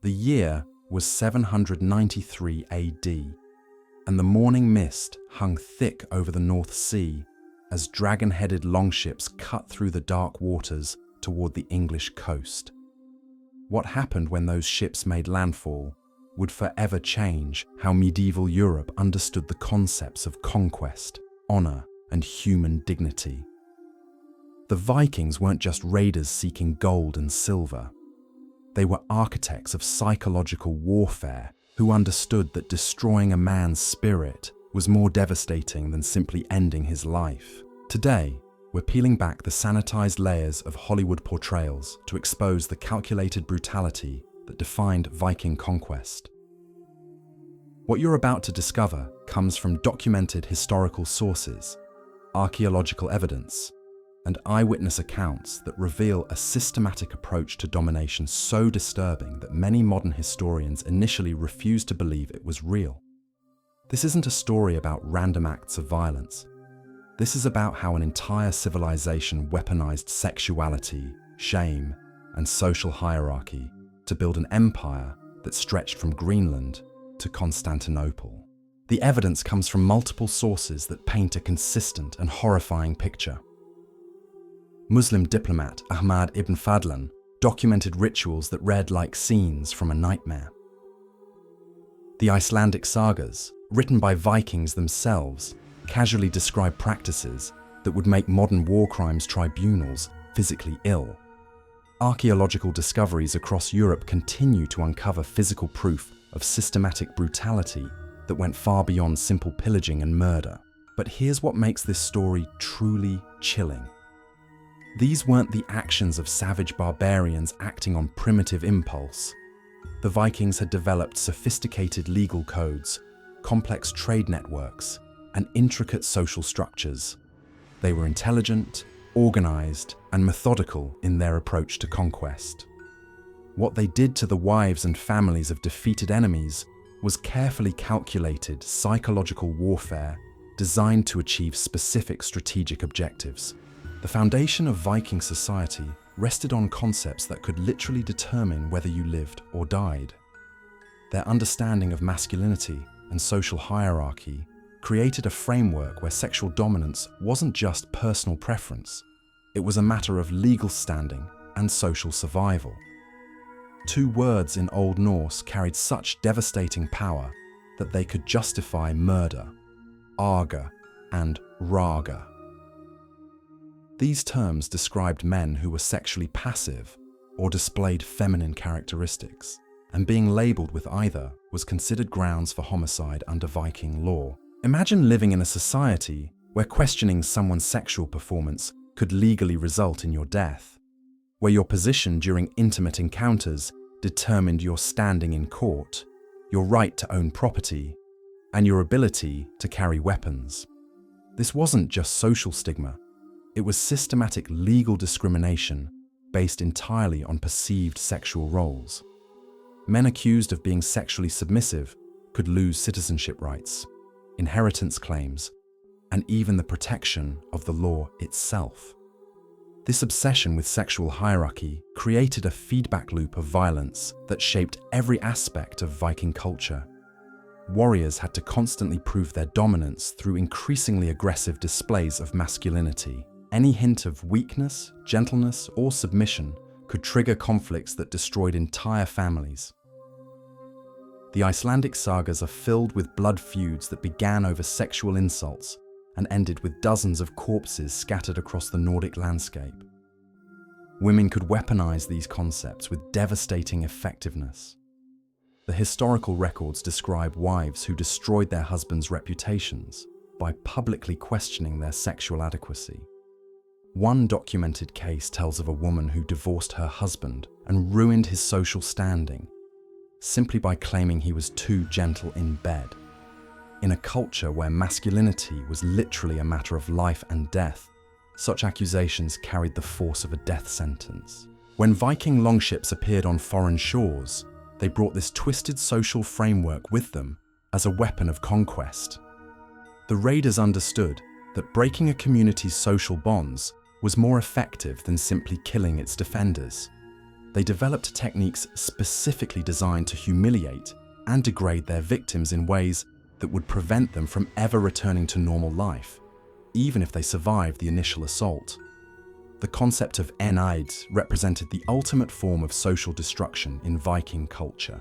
The year was 793 AD, and the morning mist hung thick over the North Sea as dragon-headed longships cut through the dark waters toward the English coast. What happened when those ships made landfall would forever change how medieval Europe understood the concepts of conquest, honor, and human dignity. The Vikings weren't just raiders seeking gold and silver. They were architects of psychological warfare who understood that destroying a man's spirit was more devastating than simply ending his life. Today, we're peeling back the sanitized layers of Hollywood portrayals to expose the calculated brutality that defined Viking conquest. What you're about to discover comes from documented historical sources, archaeological evidence, and eyewitness accounts that reveal a systematic approach to domination so disturbing that many modern historians initially refused to believe it was real. This isn't a story about random acts of violence. This is about how an entire civilization weaponized sexuality, shame, and social hierarchy to build an empire that stretched from Greenland to Constantinople. The evidence comes from multiple sources that paint a consistent and horrifying picture. Muslim diplomat Ahmad ibn Fadlan documented rituals that read like scenes from a nightmare. The Icelandic sagas, written by Vikings themselves, casually describe practices that would make modern war crimes tribunals physically ill. Archaeological discoveries across Europe continue to uncover physical proof of systematic brutality that went far beyond simple pillaging and murder. But here's what makes this story truly chilling. These weren't the actions of savage barbarians acting on primitive impulse. The Vikings had developed sophisticated legal codes, complex trade networks, and intricate social structures. They were intelligent, organized, and methodical in their approach to conquest. What they did to the wives and families of defeated enemies was carefully calculated psychological warfare designed to achieve specific strategic objectives. The foundation of Viking society rested on concepts that could literally determine whether you lived or died. Their understanding of masculinity and social hierarchy created a framework where sexual dominance wasn't just personal preference, it was a matter of legal standing and social survival. Two words in Old Norse carried such devastating power that they could justify murder: arga and raga. These terms described men who were sexually passive or displayed feminine characteristics, and being labelled with either was considered grounds for homicide under Viking law. Imagine living in a society where questioning someone's sexual performance could legally result in your death, where your position during intimate encounters determined your standing in court, your right to own property, and your ability to carry weapons. This wasn't just social stigma, it was systematic legal discrimination based entirely on perceived sexual roles. Men accused of being sexually submissive could lose citizenship rights, inheritance claims, and even the protection of the law itself. This obsession with sexual hierarchy created a feedback loop of violence that shaped every aspect of Viking culture. Warriors had to constantly prove their dominance through increasingly aggressive displays of masculinity. Any hint of weakness, gentleness, or submission could trigger conflicts that destroyed entire families. The Icelandic sagas are filled with blood feuds that began over sexual insults and ended with dozens of corpses scattered across the Nordic landscape. Women could weaponize these concepts with devastating effectiveness. The historical records describe wives who destroyed their husbands' reputations by publicly questioning their sexual adequacy. One documented case tells of a woman who divorced her husband and ruined his social standing simply by claiming he was too gentle in bed. In a culture where masculinity was literally a matter of life and death, such accusations carried the force of a death sentence. When Viking longships appeared on foreign shores, they brought this twisted social framework with them as a weapon of conquest. The raiders understood that breaking a community's social bonds was more effective than simply killing its defenders. They developed techniques specifically designed to humiliate and degrade their victims in ways that would prevent them from ever returning to normal life, even if they survived the initial assault. The concept of enaid represented the ultimate form of social destruction in Viking culture.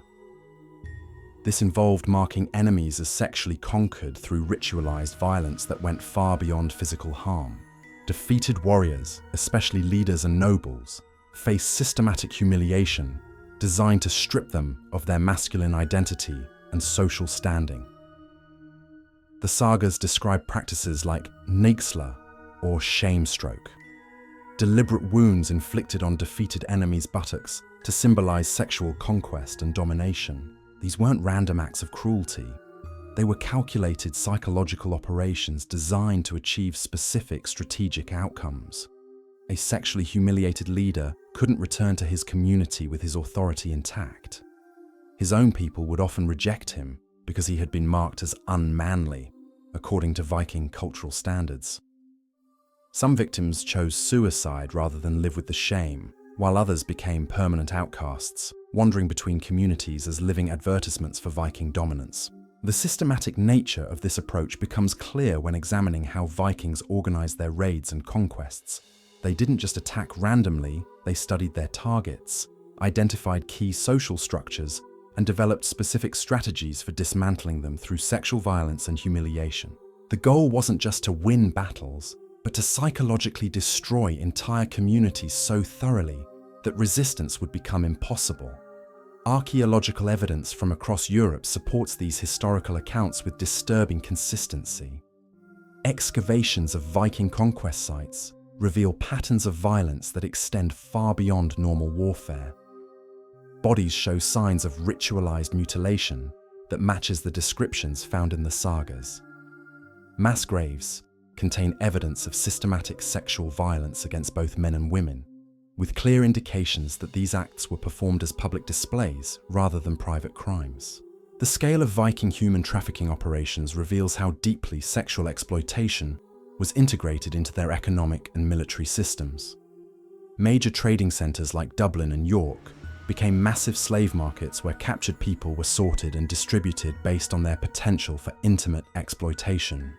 This involved marking enemies as sexually conquered through ritualized violence that went far beyond physical harm. Defeated warriors, especially leaders and nobles, faced systematic humiliation designed to strip them of their masculine identity and social standing. The sagas describe practices like negsla, or shame stroke, deliberate wounds inflicted on defeated enemies' buttocks to symbolize sexual conquest and domination. These weren't random acts of cruelty. They were calculated psychological operations designed to achieve specific strategic outcomes. A sexually humiliated leader couldn't return to his community with his authority intact. His own people would often reject him because he had been marked as unmanly, according to Viking cultural standards. Some victims chose suicide rather than live with the shame, while others became permanent outcasts, wandering between communities as living advertisements for Viking dominance. The systematic nature of this approach becomes clear when examining how Vikings organized their raids and conquests. They didn't just attack randomly, they studied their targets, identified key social structures, and developed specific strategies for dismantling them through sexual violence and humiliation. The goal wasn't just to win battles, but to psychologically destroy entire communities so thoroughly that resistance would become impossible. Archaeological evidence from across Europe supports these historical accounts with disturbing consistency. Excavations of Viking conquest sites reveal patterns of violence that extend far beyond normal warfare. Bodies show signs of ritualized mutilation that matches the descriptions found in the sagas. Mass graves contain evidence of systematic sexual violence against both men and women, with clear indications that these acts were performed as public displays rather than private crimes. The scale of Viking human trafficking operations reveals how deeply sexual exploitation was integrated into their economic and military systems. Major trading centres like Dublin and York became massive slave markets where captured people were sorted and distributed based on their potential for intimate exploitation.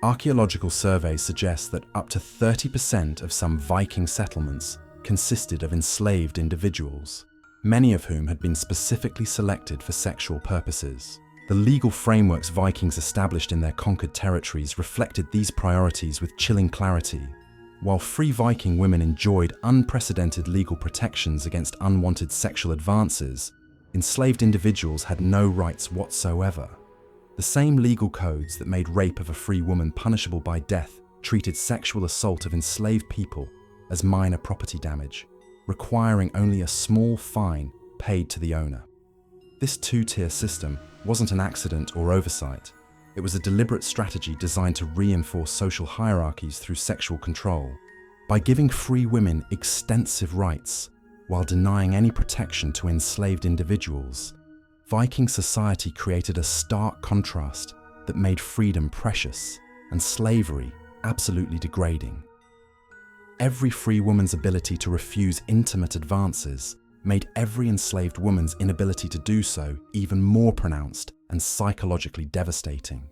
Archaeological surveys suggest that up to 30% of some Viking settlements consisted of enslaved individuals, many of whom had been specifically selected for sexual purposes. The legal frameworks Vikings established in their conquered territories reflected these priorities with chilling clarity. While free Viking women enjoyed unprecedented legal protections against unwanted sexual advances, enslaved individuals had no rights whatsoever. The same legal codes that made rape of a free woman punishable by death treated sexual assault of enslaved people as minor property damage, requiring only a small fine paid to the owner. This two-tier system wasn't an accident or oversight. It was a deliberate strategy designed to reinforce social hierarchies through sexual control. By giving free women extensive rights while denying any protection to enslaved individuals, Viking society created a stark contrast that made freedom precious and slavery absolutely degrading. Every free woman's ability to refuse intimate advances made every enslaved woman's inability to do so even more pronounced and psychologically devastating.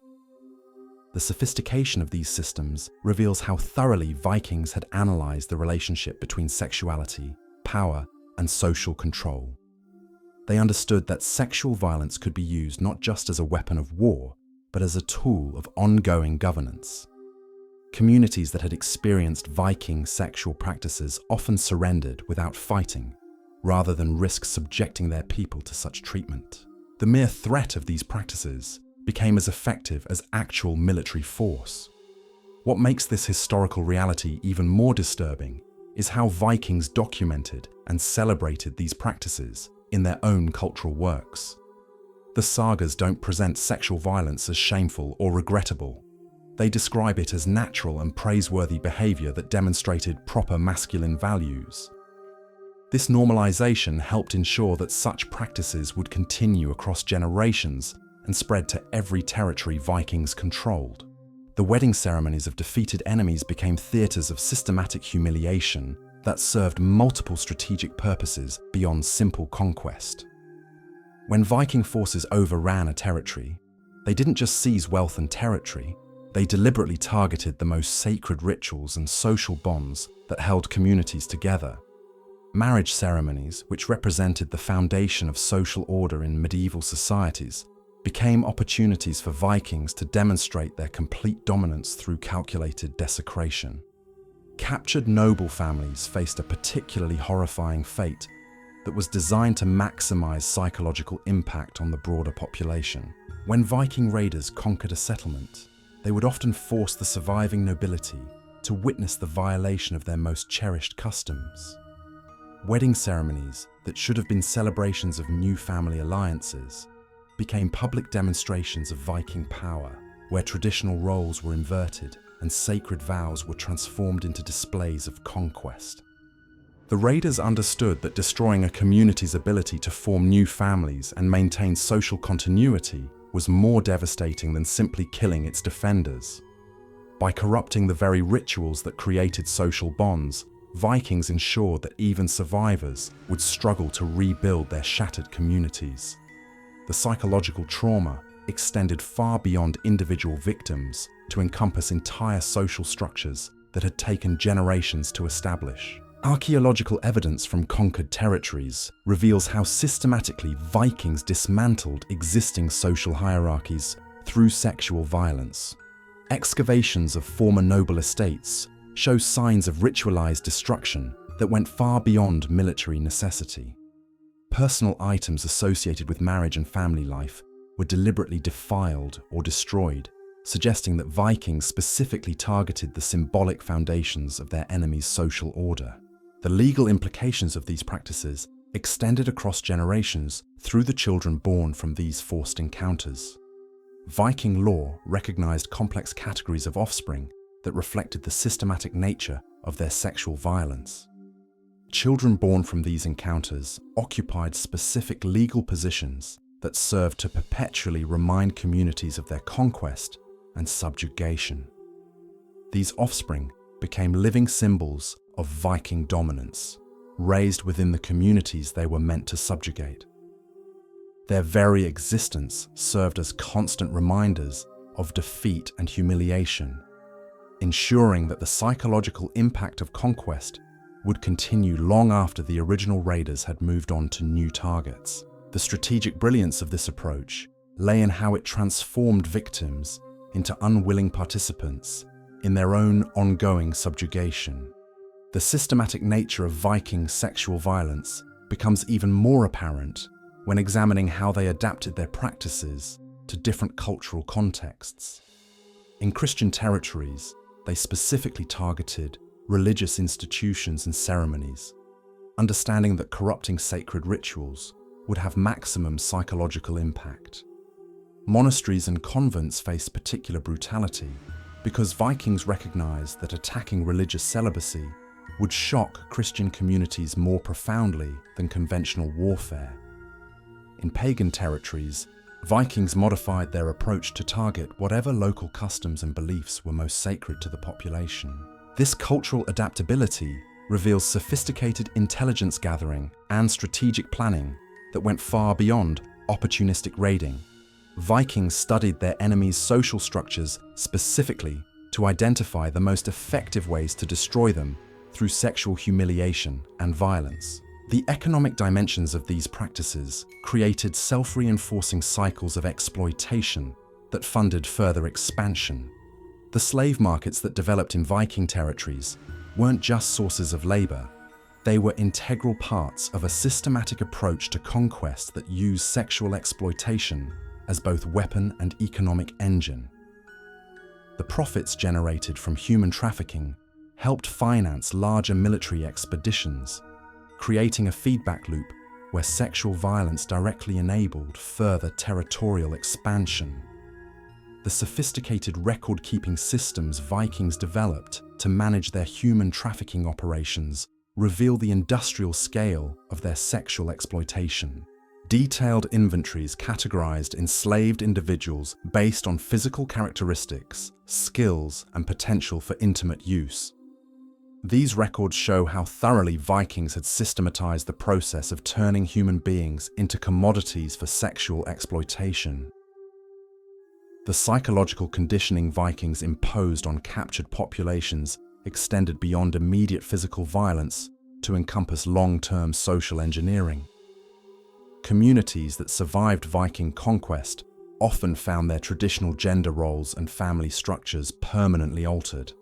The sophistication of these systems reveals how thoroughly Vikings had analyzed the relationship between sexuality, power, and social control. They understood that sexual violence could be used not just as a weapon of war, but as a tool of ongoing governance. Communities that had experienced Viking sexual practices often surrendered without fighting, rather than risk subjecting their people to such treatment. The mere threat of these practices became as effective as actual military force. What makes this historical reality even more disturbing is how Vikings documented and celebrated these practices in their own cultural works. The sagas don't present sexual violence as shameful or regrettable. They describe it as natural and praiseworthy behavior that demonstrated proper masculine values. This normalization helped ensure that such practices would continue across generations and spread to every territory Vikings controlled. The wedding ceremonies of defeated enemies became theaters of systematic humiliation that served multiple strategic purposes beyond simple conquest. When Viking forces overran a territory, they didn't just seize wealth and territory, they deliberately targeted the most sacred rituals and social bonds that held communities together. Marriage ceremonies, which represented the foundation of social order in medieval societies, became opportunities for Vikings to demonstrate their complete dominance through calculated desecration. Captured noble families faced a particularly horrifying fate that was designed to maximize psychological impact on the broader population. When Viking raiders conquered a settlement, they would often force the surviving nobility to witness the violation of their most cherished customs. Wedding ceremonies that should have been celebrations of new family alliances became public demonstrations of Viking power, where traditional roles were inverted and sacred vows were transformed into displays of conquest. The raiders understood that destroying a community's ability to form new families and maintain social continuity was more devastating than simply killing its defenders. By corrupting the very rituals that created social bonds, Vikings ensured that even survivors would struggle to rebuild their shattered communities. The psychological trauma extended far beyond individual victims to encompass entire social structures that had taken generations to establish. Archaeological evidence from conquered territories reveals how systematically Vikings dismantled existing social hierarchies through sexual violence. Excavations of former noble estates show signs of ritualized destruction that went far beyond military necessity. Personal items associated with marriage and family life were deliberately defiled or destroyed, suggesting that Vikings specifically targeted the symbolic foundations of their enemies' social order. The legal implications of these practices extended across generations through the children born from these forced encounters. Viking law recognized complex categories of offspring that reflected the systematic nature of their sexual violence. Children born from these encounters occupied specific legal positions that served to perpetually remind communities of their conquest and subjugation. These offspring became living symbols of Viking dominance, raised within the communities they were meant to subjugate. Their very existence served as constant reminders of defeat and humiliation, ensuring that the psychological impact of conquest would continue long after the original raiders had moved on to new targets. The strategic brilliance of this approach lay in how it transformed victims into unwilling participants in their own ongoing subjugation. The systematic nature of Viking sexual violence becomes even more apparent when examining how they adapted their practices to different cultural contexts. In Christian territories, they specifically targeted religious institutions and ceremonies, understanding that corrupting sacred rituals would have maximum psychological impact. Monasteries and convents faced particular brutality because Vikings recognized that attacking religious celibacy would shock Christian communities more profoundly than conventional warfare. In pagan territories, Vikings modified their approach to target whatever local customs and beliefs were most sacred to the population. This cultural adaptability reveals sophisticated intelligence gathering and strategic planning that went far beyond opportunistic raiding. Vikings studied their enemies' social structures specifically to identify the most effective ways to destroy them through sexual humiliation and violence. The economic dimensions of these practices created self-reinforcing cycles of exploitation that funded further expansion. The slave markets that developed in Viking territories weren't just sources of labor, they were integral parts of a systematic approach to conquest that used sexual exploitation as both weapon and economic engine. The profits generated from human trafficking helped finance larger military expeditions, creating a feedback loop where sexual violence directly enabled further territorial expansion. The sophisticated record-keeping systems Vikings developed to manage their human trafficking operations reveal the industrial scale of their sexual exploitation. Detailed inventories categorized enslaved individuals based on physical characteristics, skills, and potential for intimate use. These records show how thoroughly Vikings had systematized the process of turning human beings into commodities for sexual exploitation. The psychological conditioning Vikings imposed on captured populations extended beyond immediate physical violence to encompass long-term social engineering. Communities that survived Viking conquest often found their traditional gender roles and family structures permanently altered.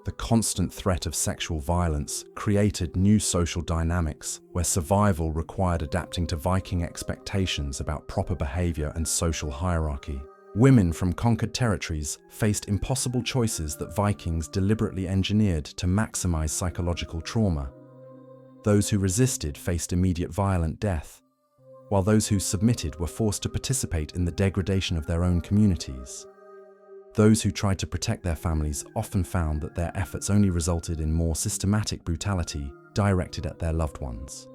The constant threat of sexual violence created new social dynamics where survival required adapting to Viking expectations about proper behavior and social hierarchy. Women from conquered territories faced impossible choices that Vikings deliberately engineered to maximize psychological trauma. Those who resisted faced immediate violent death, while those who submitted were forced to participate in the degradation of their own communities. Those who tried to protect their families often found that their efforts only resulted in more systematic brutality directed at their loved ones.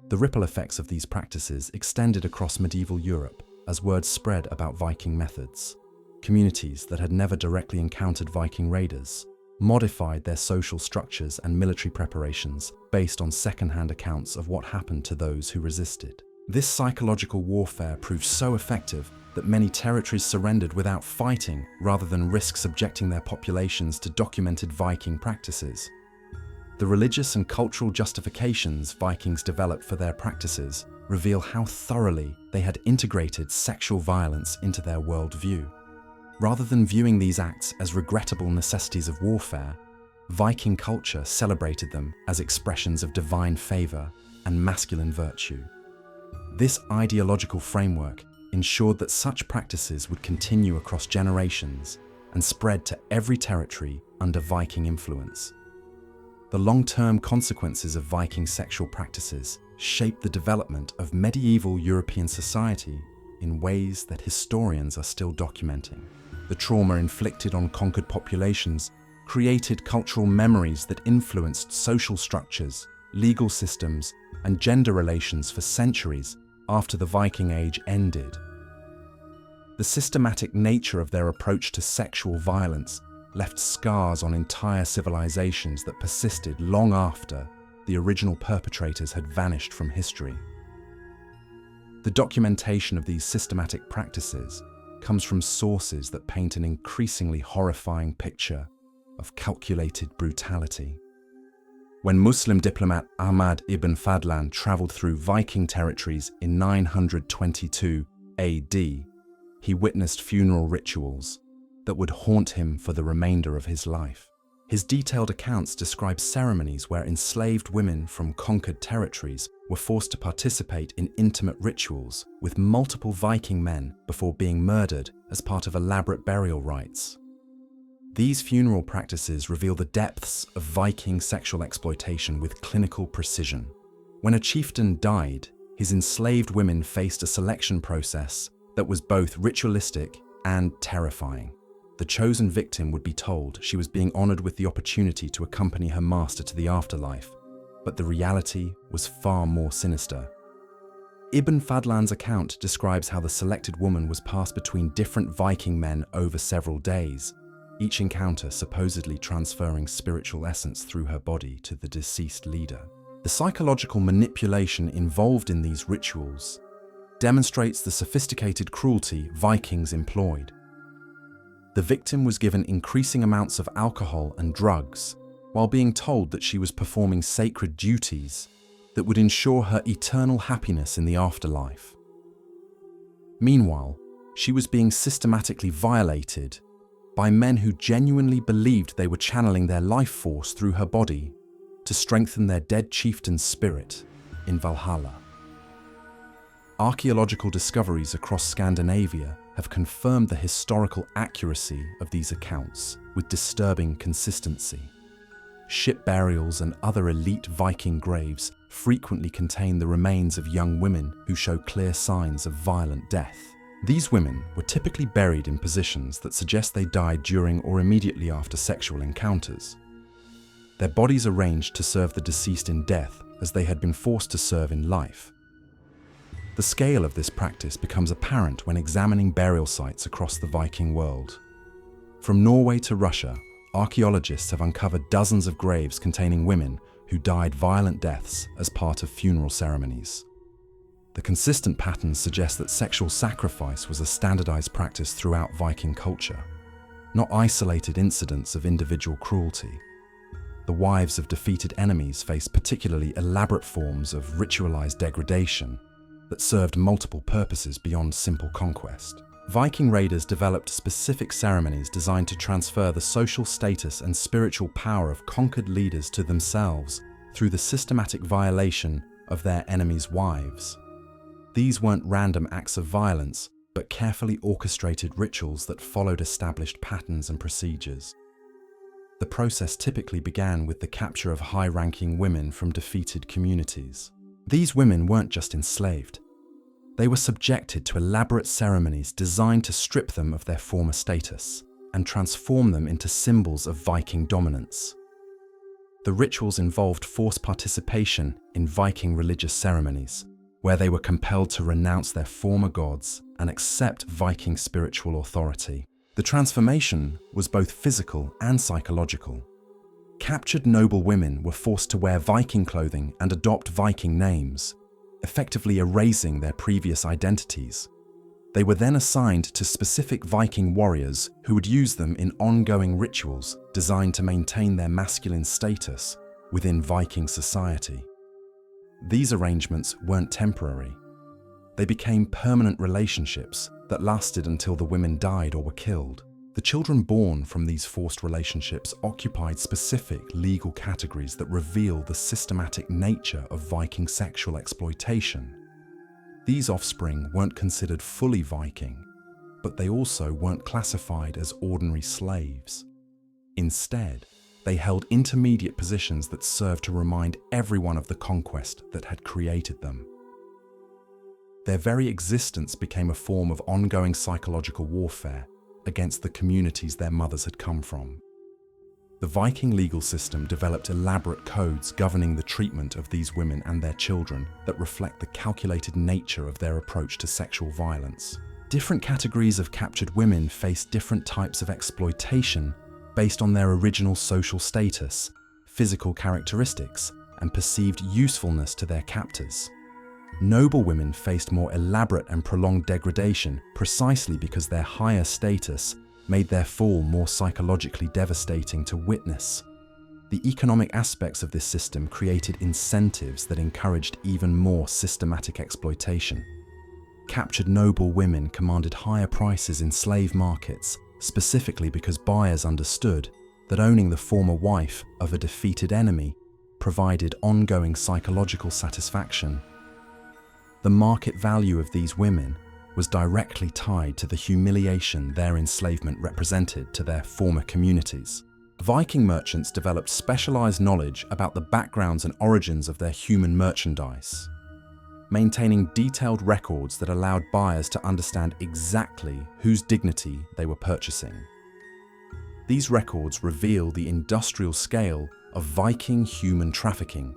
The ripple effects of these practices extended across medieval Europe as word spread about Viking methods. Communities that had never directly encountered Viking raiders modified their social structures and military preparations based on second-hand accounts of what happened to those who resisted. This psychological warfare proved so effective that many territories surrendered without fighting rather than risk subjecting their populations to documented Viking practices. The religious and cultural justifications Vikings developed for their practices reveal how thoroughly they had integrated sexual violence into their worldview. Rather than viewing these acts as regrettable necessities of warfare, Viking culture celebrated them as expressions of divine favor and masculine virtue. This ideological framework ensured that such practices would continue across generations and spread to every territory under Viking influence. The long-term consequences of Viking sexual practices shaped the development of medieval European society in ways that historians are still documenting. The trauma inflicted on conquered populations created cultural memories that influenced social structures, legal systems, and gender relations for centuries after the Viking Age ended. The systematic nature of their approach to sexual violence left scars on entire civilizations that persisted long after the original perpetrators had vanished from history. The documentation of these systematic practices comes from sources that paint an increasingly horrifying picture of calculated brutality. When Muslim diplomat Ahmad ibn Fadlan traveled through Viking territories in 922 AD, he witnessed funeral rituals that would haunt him for the remainder of his life. His detailed accounts describe ceremonies where enslaved women from conquered territories were forced to participate in intimate rituals with multiple Viking men before being murdered as part of elaborate burial rites. These funeral practices reveal the depths of Viking sexual exploitation with clinical precision. When a chieftain died, his enslaved women faced a selection process that was both ritualistic and terrifying. The chosen victim would be told she was being honored with the opportunity to accompany her master to the afterlife, but the reality was far more sinister. Ibn Fadlan's account describes how the selected woman was passed between different Viking men over several days, each encounter supposedly transferring spiritual essence through her body to the deceased leader. The psychological manipulation involved in these rituals demonstrates the sophisticated cruelty Vikings employed. The victim was given increasing amounts of alcohol and drugs, while being told that she was performing sacred duties that would ensure her eternal happiness in the afterlife. Meanwhile, she was being systematically violated by men who genuinely believed they were channeling their life force through her body to strengthen their dead chieftain's spirit in Valhalla. Archaeological discoveries across Scandinavia have confirmed the historical accuracy of these accounts with disturbing consistency. Ship burials and other elite Viking graves frequently contain the remains of young women who show clear signs of violent death. These women were typically buried in positions that suggest they died during or immediately after sexual encounters. Their bodies arranged to serve the deceased in death as they had been forced to serve in life. The scale of this practice becomes apparent when examining burial sites across the Viking world. From Norway to Russia, Archaeologists have uncovered dozens of graves containing women who died violent deaths as part of funeral ceremonies. The consistent patterns suggest that sexual sacrifice was a standardized practice throughout Viking culture, not isolated incidents of individual cruelty. The wives of defeated enemies faced particularly elaborate forms of ritualized degradation that served multiple purposes beyond simple conquest. Viking raiders developed specific ceremonies designed to transfer the social status and spiritual power of conquered leaders to themselves through the systematic violation of their enemies' wives. These weren't random acts of violence, but carefully orchestrated rituals that followed established patterns and procedures. The process typically began with the capture of high-ranking women from defeated communities. These women weren't just enslaved. They were subjected to elaborate ceremonies designed to strip them of their former status and transform them into symbols of Viking dominance. The rituals involved forced participation in Viking religious ceremonies, where they were compelled to renounce their former gods and accept Viking spiritual authority. The transformation was both physical and psychological. Captured noble women were forced to wear Viking clothing and adopt Viking names, effectively erasing their previous identities. They were then assigned to specific Viking warriors who would use them in ongoing rituals designed to maintain their masculine status within Viking society. These arrangements weren't temporary. They became permanent relationships that lasted until the women died or were killed. The children born from these forced relationships occupied specific legal categories that reveal the systematic nature of Viking sexual exploitation. These offspring weren't considered fully Viking, but they also weren't classified as ordinary slaves. Instead, they held intermediate positions that served to remind everyone of the conquest that had created them. Their very existence became a form of ongoing psychological warfare against the communities their mothers had come from. The Viking legal system developed elaborate codes governing the treatment of these women and their children that reflect the calculated nature of their approach to sexual violence. Different categories of captured women faced different types of exploitation based on their original social status, physical characteristics, and perceived usefulness to their captors. Noble women faced more elaborate and prolonged degradation precisely because their higher status made their fall more psychologically devastating to witness. The economic aspects of this system created incentives that encouraged even more systematic exploitation. Captured noble women commanded higher prices in slave markets, specifically because buyers understood that owning the former wife of a defeated enemy provided ongoing psychological satisfaction. The market value of these women was directly tied to the humiliation their enslavement represented to their former communities. Viking merchants developed specialized knowledge about the backgrounds and origins of their human merchandise, maintaining detailed records that allowed buyers to understand exactly whose dignity they were purchasing. These records reveal the industrial scale of Viking human trafficking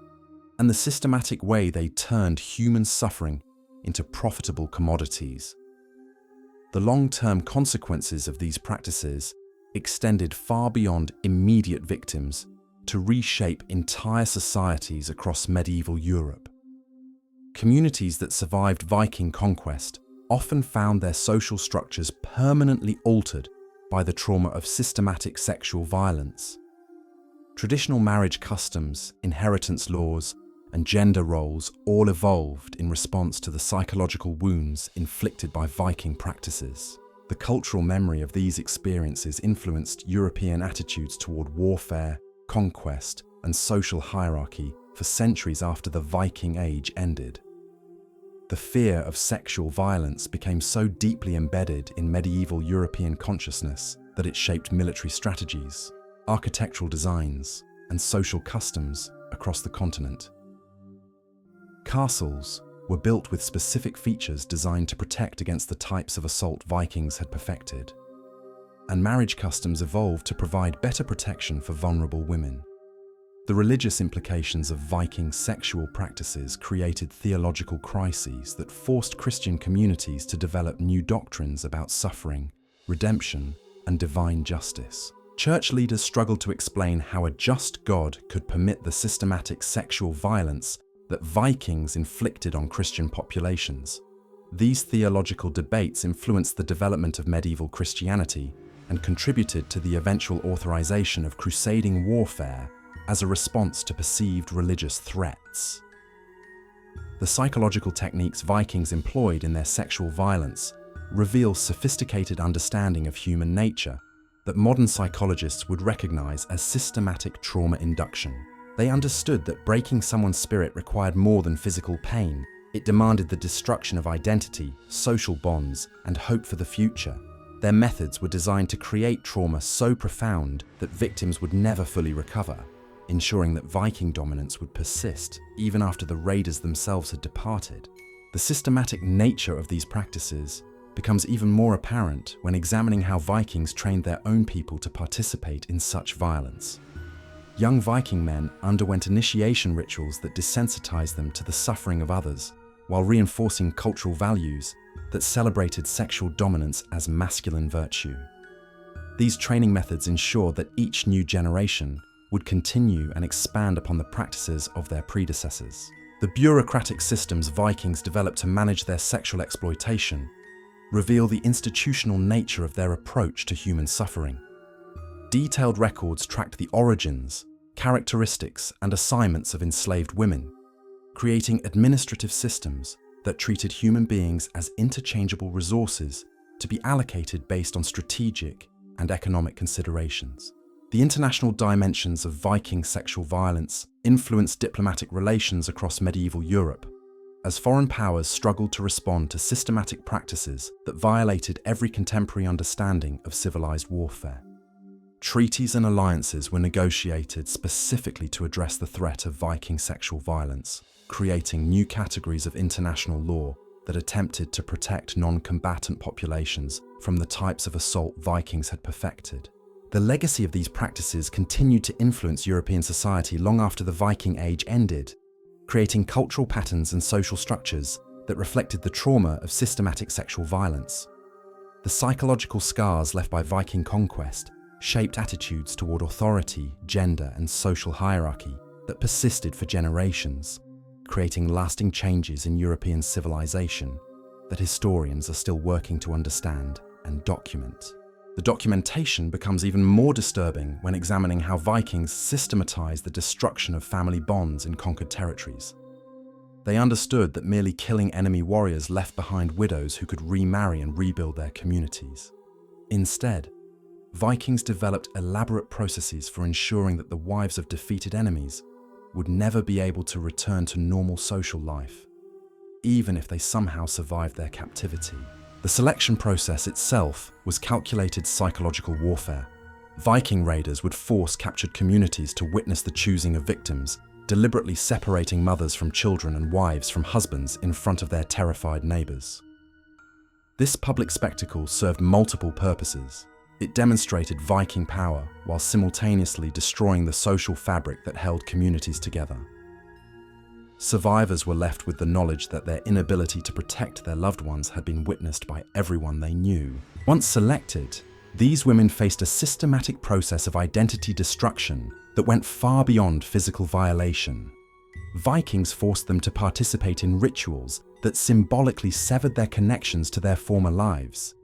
and the systematic way they turned human suffering into profitable commodities. The long-term consequences of these practices extended far beyond immediate victims to reshape entire societies across medieval Europe. Communities that survived Viking conquest often found their social structures permanently altered by the trauma of systematic sexual violence. Traditional marriage customs, inheritance laws, and gender roles all evolved in response to the psychological wounds inflicted by Viking practices. The cultural memory of these experiences influenced European attitudes toward warfare, conquest, and social hierarchy for centuries after the Viking Age ended. The fear of sexual violence became so deeply embedded in medieval European consciousness that it shaped military strategies, architectural designs, and social customs across the continent. Castles were built with specific features designed to protect against the types of assault Vikings had perfected, and marriage customs evolved to provide better protection for vulnerable women. The religious implications of Viking sexual practices created theological crises that forced Christian communities to develop new doctrines about suffering, redemption, and divine justice. Church leaders struggled to explain how a just God could permit the systematic sexual violence that Vikings inflicted on Christian populations. These theological debates influenced the development of medieval Christianity and contributed to the eventual authorization of crusading warfare as a response to perceived religious threats. The psychological techniques Vikings employed in their sexual violence reveal sophisticated understanding of human nature that modern psychologists would recognize as systematic trauma induction. They understood that breaking someone's spirit required more than physical pain. It demanded the destruction of identity, social bonds, and hope for the future. Their methods were designed to create trauma so profound that victims would never fully recover, ensuring that Viking dominance would persist even after the raiders themselves had departed. The systematic nature of these practices becomes even more apparent when examining how Vikings trained their own people to participate in such violence. Young Viking men underwent initiation rituals that desensitized them to the suffering of others, while reinforcing cultural values that celebrated sexual dominance as masculine virtue. These training methods ensured that each new generation would continue and expand upon the practices of their predecessors. The bureaucratic systems Vikings developed to manage their sexual exploitation reveal the institutional nature of their approach to human suffering. Detailed records tracked the origins, characteristics, and assignments of enslaved women, creating administrative systems that treated human beings as interchangeable resources to be allocated based on strategic and economic considerations. The international dimensions of Viking sexual violence influenced diplomatic relations across medieval Europe, as foreign powers struggled to respond to systematic practices that violated every contemporary understanding of civilized warfare. Treaties and alliances were negotiated specifically to address the threat of Viking sexual violence, creating new categories of international law that attempted to protect non-combatant populations from the types of assault Vikings had perfected. The legacy of these practices continued to influence European society long after the Viking Age ended, creating cultural patterns and social structures that reflected the trauma of systematic sexual violence. The psychological scars left by Viking conquest shaped attitudes toward authority, gender, and social hierarchy that persisted for generations, creating lasting changes in European civilization that historians are still working to understand and document. The documentation becomes even more disturbing when examining how Vikings systematized the destruction of family bonds in conquered territories. They understood that merely killing enemy warriors left behind widows who could remarry and rebuild their communities. Instead, Vikings developed elaborate processes for ensuring that the wives of defeated enemies would never be able to return to normal social life, even if they somehow survived their captivity. The selection process itself was calculated psychological warfare. Viking raiders would force captured communities to witness the choosing of victims, deliberately separating mothers from children and wives from husbands in front of their terrified neighbors. This public spectacle served multiple purposes. It demonstrated Viking power while simultaneously destroying the social fabric that held communities together. Survivors were left with the knowledge that their inability to protect their loved ones had been witnessed by everyone they knew. Once selected, these women faced a systematic process of identity destruction that went far beyond physical violation. Vikings forced them to participate in rituals that symbolically severed their connections to their former lives.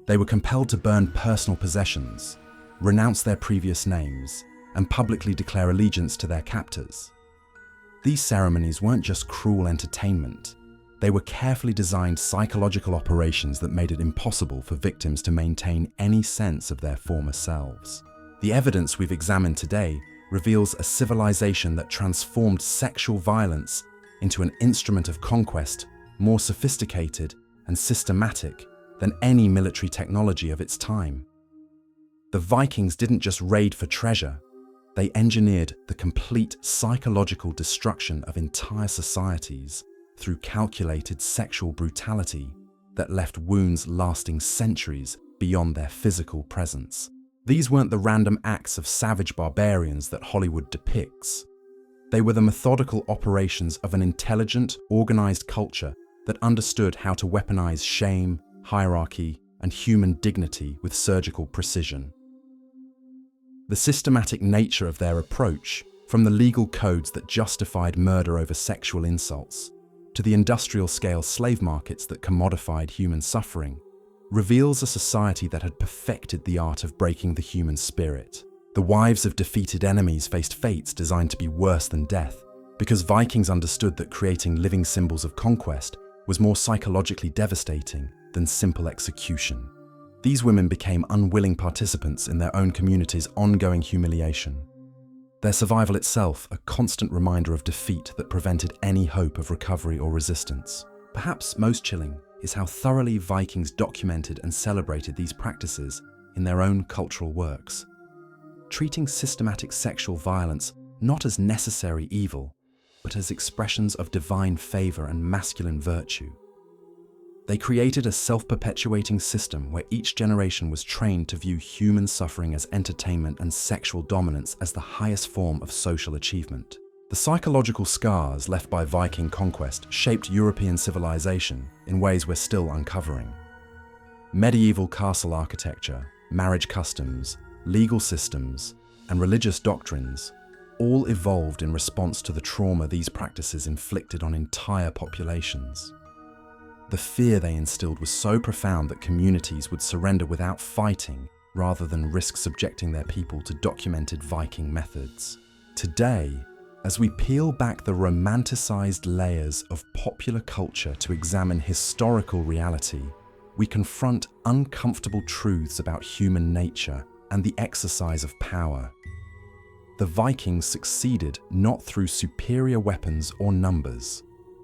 They were compelled to burn personal possessions, renounce their previous names, and publicly declare allegiance to their captors. These ceremonies weren't just cruel entertainment. They were carefully designed psychological operations that made it impossible for victims to maintain any sense of their former selves. The evidence we've examined today reveals a civilization that transformed sexual violence into an instrument of conquest more sophisticated and systematic than any military technology of its time. The Vikings didn't just raid for treasure. They engineered the complete psychological destruction of entire societies through calculated sexual brutality that left wounds lasting centuries beyond their physical presence. These weren't the random acts of savage barbarians that Hollywood depicts. They were the methodical operations of an intelligent, organized culture that understood how to weaponize shame, hierarchy, and human dignity with surgical precision. The systematic nature of their approach, from the legal codes that justified murder over sexual insults, to the industrial-scale slave markets that commodified human suffering, reveals a society that had perfected the art of breaking the human spirit. The wives of defeated enemies faced fates designed to be worse than death, because Vikings understood that creating living symbols of conquest was more psychologically devastating than simple execution. These women became unwilling participants in their own community's ongoing humiliation. Their survival itself a constant reminder of defeat that prevented any hope of recovery or resistance. Perhaps most chilling is how thoroughly Vikings documented and celebrated these practices in their own cultural works, treating systematic sexual violence not as necessary evil, but as expressions of divine favor and masculine virtue. They created a self-perpetuating system where each generation was trained to view human suffering as entertainment and sexual dominance as the highest form of social achievement. The psychological scars left by Viking conquest shaped European civilization in ways we're still uncovering. Medieval castle architecture, marriage customs, legal systems, and religious doctrines all evolved in response to the trauma these practices inflicted on entire populations. The fear they instilled was so profound that communities would surrender without fighting rather than risk subjecting their people to documented Viking methods. Today, as we peel back the romanticized layers of popular culture to examine historical reality, we confront uncomfortable truths about human nature and the exercise of power. The Vikings succeeded not through superior weapons or numbers,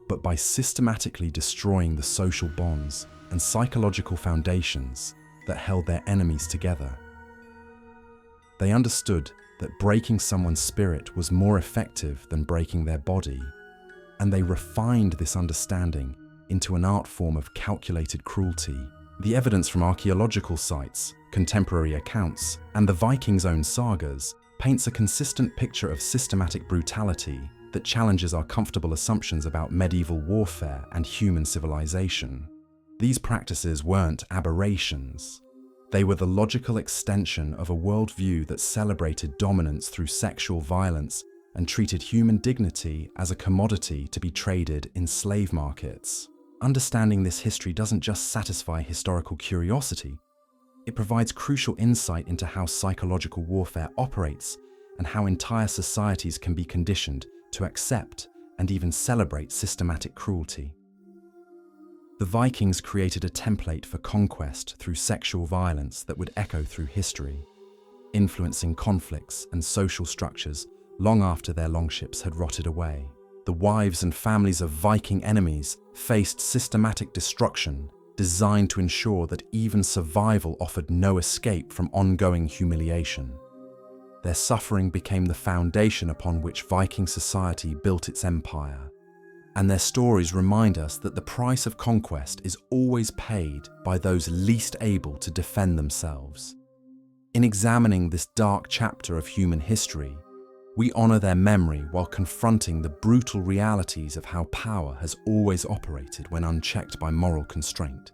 but by systematically destroying the social bonds and psychological foundations that held their enemies together. They understood that breaking someone's spirit was more effective than breaking their body, and they refined this understanding into an art form of calculated cruelty. The evidence from archaeological sites, contemporary accounts, and the Vikings' own sagas paints a consistent picture of systematic brutality that challenges our comfortable assumptions about medieval warfare and human civilization. These practices weren't aberrations. They were the logical extension of a worldview that celebrated dominance through sexual violence and treated human dignity as a commodity to be traded in slave markets. Understanding this history doesn't just satisfy historical curiosity, it provides crucial insight into how psychological warfare operates and how entire societies can be conditioned to accept and even celebrate systematic cruelty. The Vikings created a template for conquest through sexual violence that would echo through history, influencing conflicts and social structures long after their longships had rotted away. The wives and families of Viking enemies faced systematic destruction designed to ensure that even survival offered no escape from ongoing humiliation. Their suffering became the foundation upon which Viking society built its empire, and their stories remind us that the price of conquest is always paid by those least able to defend themselves. In examining this dark chapter of human history, we honor their memory while confronting the brutal realities of how power has always operated when unchecked by moral constraint.